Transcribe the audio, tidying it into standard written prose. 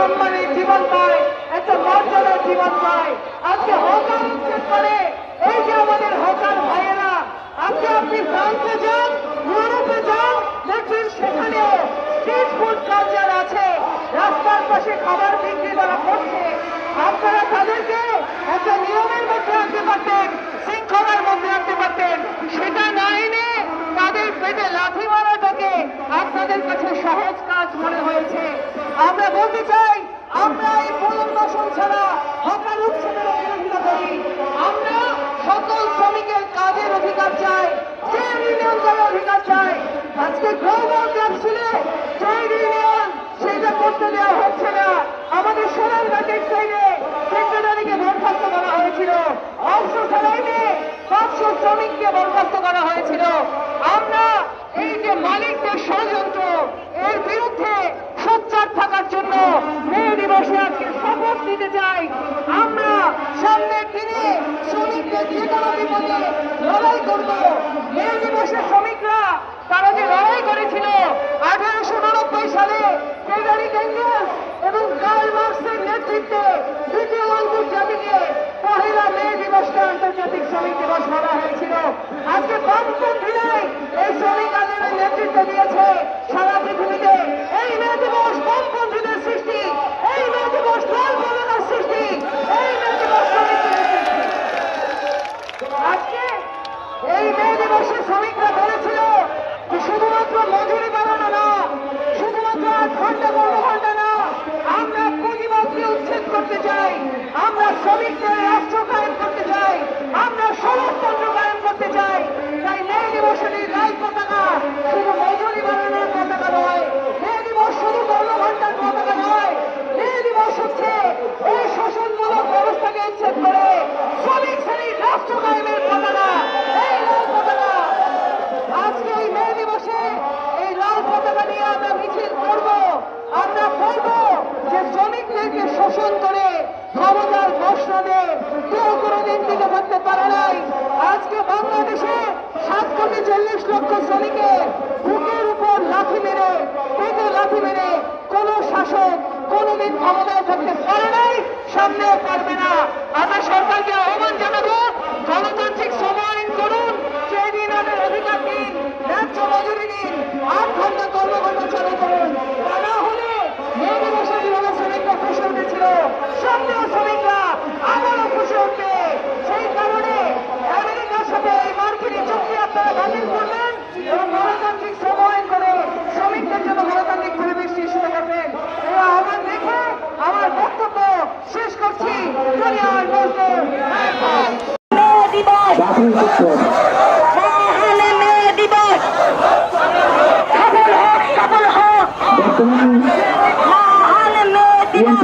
সম্মানের জীবন পায়, একটা মর্যাদার জীবন পায়। আজকে হকার উচ্ছেদ করে এই যে আমাদের হকার ভাইয়েরা, আজকে আপনি ফ্রান্সে যান, ইউরোপে যান, দেখবেন সেখানেও স্ট্রিট ফুড কালচার আছে, রাস্তার পাশে খাবার বিক্রি তারা করছে। আপনারা তাদেরকে একটা নিয়মের মধ্যে আনতে পারতেন, শৃঙ্খলার মধ্যে আনতে পারতেন, সেটা না এনে তাদের পেটে লাথি মারাটাকে আপনাদের কাছে সহজ কাজ মনে হয়েছে। আমরা বলতে চাই, আমরা এই পুনর্বাসন ছাড়া হকার উচ্ছেদের বিরোধিতা করি। আমরা সকল শ্রমিকের কাজের অধিকার চাই, ট্রেড ইউনিয়ন করার অধিকার চাই। আজকে গ্লোবাল ক্যাপসুলে ট্রেড ইউনিয়ন সেটা করতে দেওয়া হচ্ছে না। আমাদের সোনারঘাটের সাইডে সেক্রেটারিকে বরখাস্ত করা হয়েছিল, অফশোর লাইনে 500 শ্রমিককে বরখাস্ত করা হয়েছিল। আমরা এই যে মালিকদের ষড়যন্ত্র, এর বিরুদ্ধে সোচ্চার থাকার জন্য মে দিবসে আজকে শপথ নিতে চাই। আমরা সামনের দিনে শ্রমিকদের যে কোনো বিপদে লড়াই করব। মে দিবসে শ্রমিকরা তারা যে লড়াই করেছিল 1889 সালে ফ্রেডারিক এঙ্গেলস এবং কার্ল মার্কসের নেতৃত্বে দ্বিতীয় আন্তর্জাতিকে পহেলা মে দিবসকে আন্তর্জাতিক শ্রমিক দিবস বলা হয়েছিল। আজকে বামপন্থীরাই এই শ্রমিক আন্দোলনের নেতৃত্ব দিয়েছে সারা পৃথিবীতে। এই মে দিবস বামপন্থীদের সৃষ্টি, এই মে দিবস লাল পতাকার সৃষ্টি, এই মে দিবস শ্রমিকদের সৃষ্টি। আজকে এই মে দিবসে শ্রমিকরা বলেছিল যে শুধুমাত্র মজুরি বাড়ানো না, শুধুমাত্র 8 ঘন্টা কর্মঘণ্টা না, আমরা পুঁজিবাদকে উচ্ছেদ করতে চাই, আমরা শ্রমিকদের রাষ্ট্র কায়েম করতে চাই, আমরা সমাজতন্ত্র কায়েম করতে চাই। তাই মে দিবসের এই লাল পতাকা শুধু মজুরি বাড়ানোর পতাকা নয়, মে দিবস শুধু কর্মঘণ্টার পতাকা নয়, মে দিবস হচ্ছে এই শোষণমূলক ব্যবস্থাকে উচ্ছেদ করে শ্রমিক শ্রেণীর রাষ্ট্র কায়েমের পতাকা, এই লাল পতাকা। আজকে এই মে দিবসে এই লাল পতাকা নিয়ে আমরা মিছিল করব। আমরা বলবো যে শ্রমিকদেরকে শোষণ করে ক্ষমতার বসনে কেউ কোনোদিন টিকে থাকতে পারে নাই। আজকে বাংলাদেশে 7,40,00,000 শ্রমিকের বুকের উপর লাথি মেরে, পেটে লাথি মেরে কোন শাসক কোনোদিন ক্ষমতায় থাকতে পারে নাই, সামনেও পারবে না। আমরা সরকারকে আহ্বান জানাবো, গণতান্ত্রিক সময় করুন, ট্রেড ইউনিয়নের অধিকার দিন, ন্যায্য মজুরি দিন, 8 ঘন্টা কর্মঘণ্টা চালু করুন। তা না হলে মে দিবসে যেভাবে শ্রমিকরা খুশি উঠেছিল, সামনেও শ্রমিকরা আবারও খুশি উঠবে। সেই কারণে আমেরিকার সাথে এই মার্কিন চুক্তি আপনারা বাতিল করবেন এবং গণতান্ত্রিক সময় করে শ্রমিকদের জন্য গণতান্ত্রিক পরিবেশ সৃষ্টি করবেন। এই আহ্বান রেখে আমার বক্তব্য শেষ করছি। দুনিয়ার মজদুর মে দিবস, মহান মে দিবস সফল হোক, সফল হোক। মহান মে দিবস।